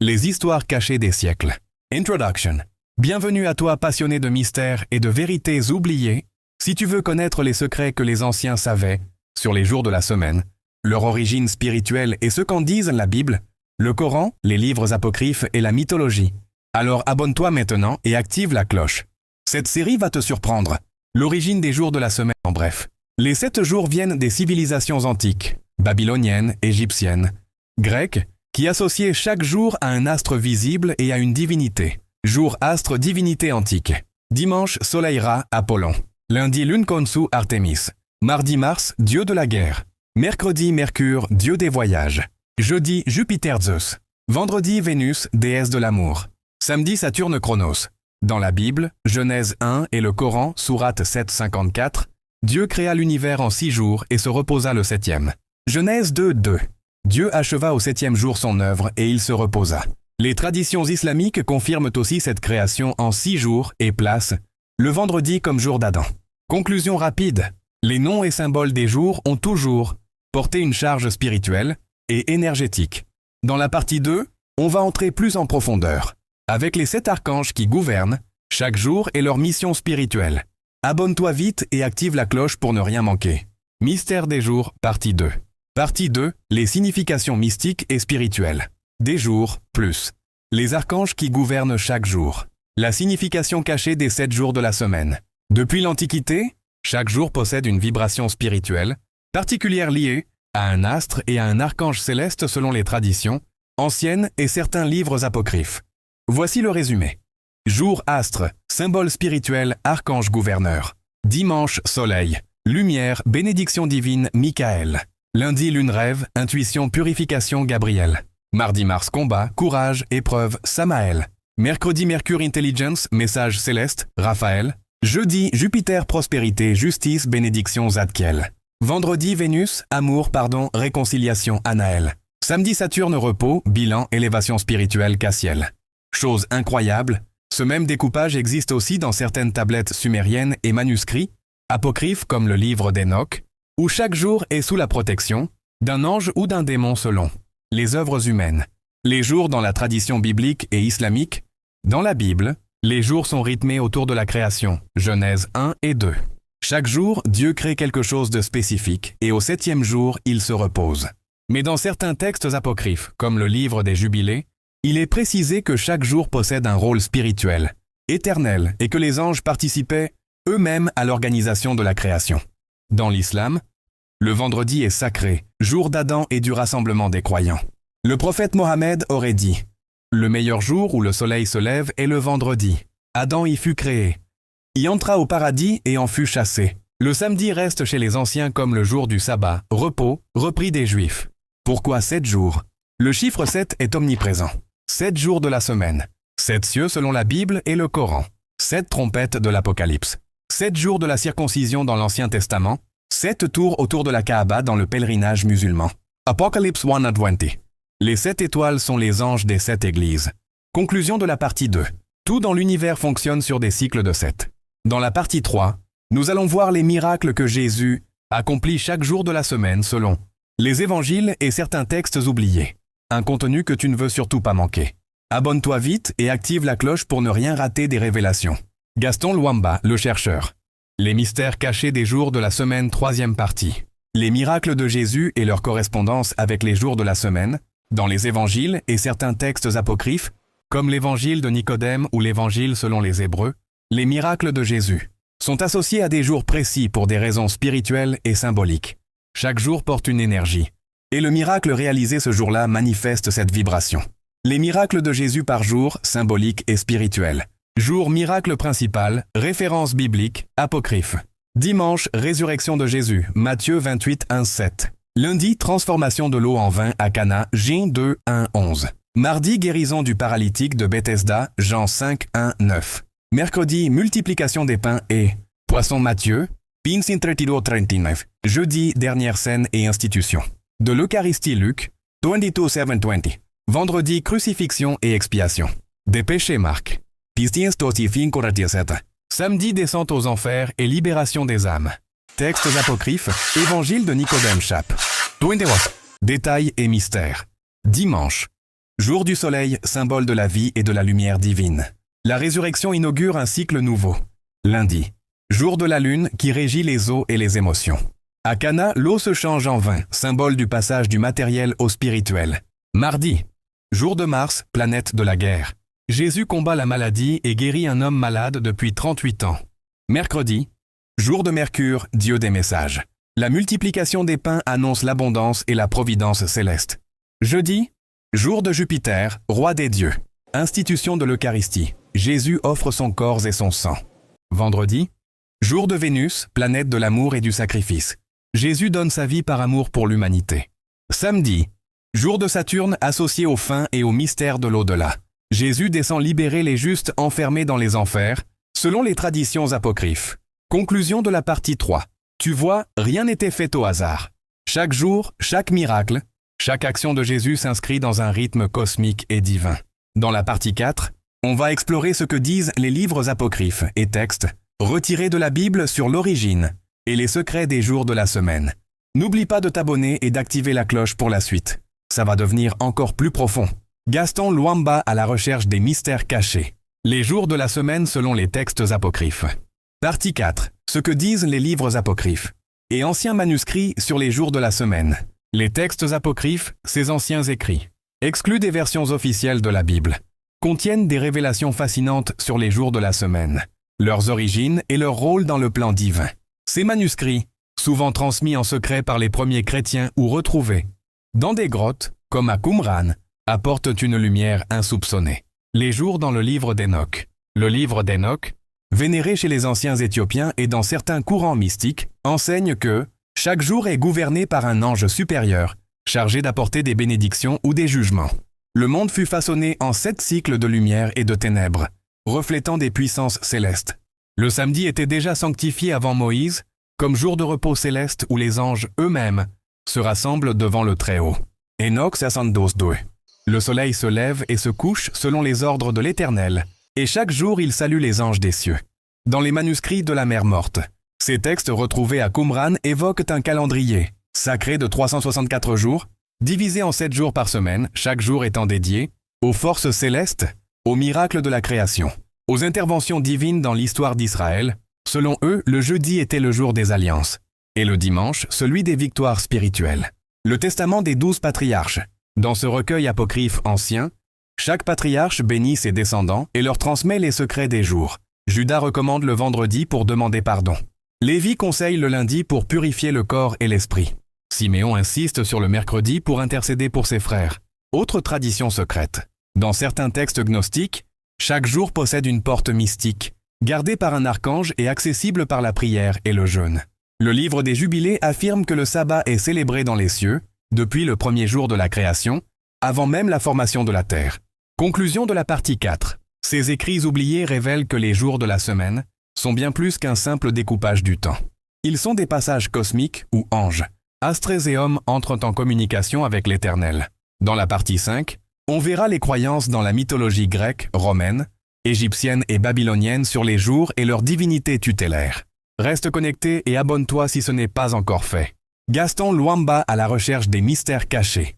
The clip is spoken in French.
Les histoires cachées des siècles. Introduction. Bienvenue à toi passionné de mystères et de vérités oubliées. Si tu veux connaître les secrets que les anciens savaient sur les jours de la semaine, leur origine spirituelle et ce qu'en disent la Bible, le Coran, les livres apocryphes et la mythologie, alors abonne-toi maintenant et active la cloche. Cette série va te surprendre. L'origine des jours de la semaine en bref. Les 7 jours viennent des civilisations antiques, babyloniennes, égyptiennes, grecques, qui associaient chaque jour à un astre visible et à une divinité. Jour astre, divinité antique. Dimanche, soleil Ra, Apollon. Lundi, lune Khonsu, Artémis. Mardi, Mars, dieu de la guerre. Mercredi, Mercure, dieu des voyages. Jeudi, Jupiter, Zeus. Vendredi, Vénus, déesse de l'amour. Samedi, Saturne, Chronos. Dans la Bible, Genèse 1 et le Coran, Sourate 7:54, Dieu créa l'univers en 6 jours et se reposa le 7e. Genèse 2:2. Dieu acheva au 7e jour son œuvre et il se reposa. Les traditions islamiques confirment aussi cette création en 6 jours et placent le vendredi comme jour d'Adam. Conclusion rapide. Les noms et symboles des jours ont toujours porté une charge spirituelle et énergétique. Dans la partie 2, on va entrer plus en profondeur, avec les 7 archanges qui gouvernent chaque jour et leur mission spirituelle. Abonne-toi vite et active la cloche pour ne rien manquer. Mystère des jours, partie 2. Partie 2, les significations mystiques et spirituelles. Des jours, plus. Les archanges qui gouvernent chaque jour. La signification cachée des 7 jours de la semaine. Depuis l'Antiquité, chaque jour possède une vibration spirituelle, particulière liée à un astre et à un archange céleste selon les traditions anciennes et certains livres apocryphes. Voici le résumé. Jour astre, symbole spirituel, archange gouverneur. Dimanche, soleil, lumière, bénédiction divine, Michael. Lundi, lune rêve, intuition, purification, Gabriel. Mardi, Mars, combat, courage, épreuve, Samaël. Mercredi, Mercure, intelligence, message céleste, Raphaël. Jeudi, Jupiter, prospérité, justice, bénédiction, Zadkiel. Vendredi, Vénus, amour, pardon, réconciliation, Anaël. Samedi, Saturne, repos, bilan, élévation spirituelle, Cassiel. Chose incroyable, ce même découpage existe aussi dans certaines tablettes sumériennes et manuscrits, apocryphes comme le livre d'Enoch, où chaque jour est sous la protection d'un ange ou d'un démon selon les œuvres humaines. Les jours dans la tradition biblique et islamique, dans la Bible, les jours sont rythmés autour de la création, Genèse 1 et 2. Chaque jour, Dieu crée quelque chose de spécifique et au 7e jour, il se repose. Mais dans certains textes apocryphes, comme le livre des Jubilés, il est précisé que chaque jour possède un rôle spirituel, éternel, et que les anges participaient eux-mêmes à l'organisation de la création. Dans l'islam, le vendredi est sacré, jour d'Adam et du rassemblement des croyants. Le prophète Mohammed aurait dit « Le meilleur jour où le soleil se lève est le vendredi. Adam y fut créé, y entra au paradis et en fut chassé. Le samedi reste chez les anciens comme le jour du sabbat, repos, repris des Juifs. Pourquoi 7 jours? Le chiffre 7 est omniprésent. 7 jours de la semaine. 7 cieux selon la Bible et le Coran. 7 trompettes de l'Apocalypse. 7 jours de la circoncision dans l'Ancien Testament. 7 tours autour de la Kaaba dans le pèlerinage musulman. Apocalypse 1:20. Les 7 étoiles sont les anges des 7 églises. Conclusion de la partie 2. Tout dans l'univers fonctionne sur des cycles de 7. Dans la partie 3, nous allons voir les miracles que Jésus accomplit chaque jour de la semaine selon les évangiles et certains textes oubliés. Un contenu que tu ne veux surtout pas manquer. Abonne-toi vite et active la cloche pour ne rien rater des révélations. Gaston Luamba, le chercheur. Les mystères cachés des jours de la semaine, 3e partie. Les miracles de Jésus et leur correspondance avec les jours de la semaine, dans les évangiles et certains textes apocryphes, comme l'évangile de Nicodème ou l'évangile selon les Hébreux, les miracles de Jésus sont associés à des jours précis pour des raisons spirituelles et symboliques. Chaque jour porte une énergie. Et le miracle réalisé ce jour-là manifeste cette vibration. Les miracles de Jésus par jour, symboliques et spirituels. Jour miracle principal, référence biblique, apocryphe. Dimanche, résurrection de Jésus, Matthieu 28:1-7. Lundi, transformation de l'eau en vin à Cana, Jean 2:1-11. Mardi, guérison du paralytique de Bethesda, Jean 5:1-9. Mercredi, multiplication des pains et poissons, Matthieu, 15:32-39. Jeudi, dernière scène et institution de l'Eucharistie, Luc 22:7-20. Vendredi, crucifixion et expiation des péchés, Marc 15:35-47. Samedi, descente aux enfers et libération des âmes. Textes apocryphes, évangile de Nicodème, Chap 21. Détails et mystères. Dimanche, Jour du soleil, symbole de la vie et de la lumière divine. La résurrection inaugure un cycle nouveau. Lundi, jour de la lune qui régit les eaux et les émotions. À Cana, l'eau se change en vin, symbole du passage du matériel au spirituel. Mardi, jour de Mars, planète de la guerre. Jésus combat la maladie et guérit un homme malade depuis 38 ans. Mercredi, jour de Mercure, dieu des messages. La multiplication des pains annonce l'abondance et la providence céleste. Jeudi, jour de Jupiter, roi des dieux. Institution de l'Eucharistie. Jésus offre son corps et son sang. Vendredi, jour de Vénus, planète de l'amour et du sacrifice. Jésus donne sa vie par amour pour l'humanité. Samedi, jour de Saturne associé aux fins et aux mystères de l'au-delà. Jésus descend libérer les justes enfermés dans les enfers, selon les traditions apocryphes. Conclusion de la partie 3. Tu vois, rien n'était fait au hasard. Chaque jour, chaque miracle, chaque action de Jésus s'inscrit dans un rythme cosmique et divin. Dans la partie 4, on va explorer ce que disent les livres apocryphes et textes retirés de la Bible sur l'origine et les secrets des jours de la semaine. N'oublie pas de t'abonner et d'activer la cloche pour la suite. Ça va devenir encore plus profond. Gaston Luamba à la recherche des mystères cachés. Les jours de la semaine selon les textes apocryphes. Partie 4. Ce que disent les livres apocryphes et anciens manuscrits sur les jours de la semaine. Les textes apocryphes, ces anciens écrits, exclus des versions officielles de la Bible, contiennent des révélations fascinantes sur les jours de la semaine, leurs origines et leur rôle dans le plan divin. Ces manuscrits, souvent transmis en secret par les premiers chrétiens ou retrouvés dans des grottes, comme à Qumran, apportent une lumière insoupçonnée. Les jours dans le livre d'Enoch. Le livre d'Enoch, vénéré chez les anciens Éthiopiens et dans certains courants mystiques, enseigne que chaque jour est gouverné par un ange supérieur, chargé d'apporter des bénédictions ou des jugements. Le monde fut façonné en 7 cycles de lumière et de ténèbres, reflétant des puissances célestes. Le samedi était déjà sanctifié avant Moïse, comme jour de repos céleste où les anges eux-mêmes se rassemblent devant le Très-Haut. Enoch 62:2. Le soleil se lève et se couche selon les ordres de l'Éternel, et chaque jour il salue les anges des cieux. Dans les manuscrits de la mer morte, ces textes retrouvés à Qumran évoquent un calendrier sacré de 364 jours, divisé en 7 jours par semaine, chaque jour étant dédié aux forces célestes, aux miracles de la création, aux interventions divines dans l'histoire d'Israël. Selon eux, le jeudi était le jour des alliances, et le dimanche, celui des victoires spirituelles. Le testament des 12 patriarches. Dans ce recueil apocryphe ancien, chaque patriarche bénit ses descendants et leur transmet les secrets des jours. Judas recommande le vendredi pour demander pardon. Lévi conseille le lundi pour purifier le corps et l'esprit. Siméon insiste sur le mercredi pour intercéder pour ses frères. Autre tradition secrète. Dans certains textes gnostiques, chaque jour possède une porte mystique, gardée par un archange et accessible par la prière et le jeûne. Le livre des Jubilés affirme que le sabbat est célébré dans les cieux, depuis le premier jour de la création, avant même la formation de la terre. Conclusion de la partie 4. Ces écrits oubliés révèlent que les jours de la semaine sont bien plus qu'un simple découpage du temps. Ils sont des passages cosmiques où anges, astres et hommes entrent en communication avec l'Éternel. Dans la partie 5, on verra les croyances dans la mythologie grecque, romaine, égyptienne et babylonienne sur les jours et leurs divinités tutélaires. Reste connecté et abonne-toi si ce n'est pas encore fait. Gaston Luamba à la recherche des mystères cachés.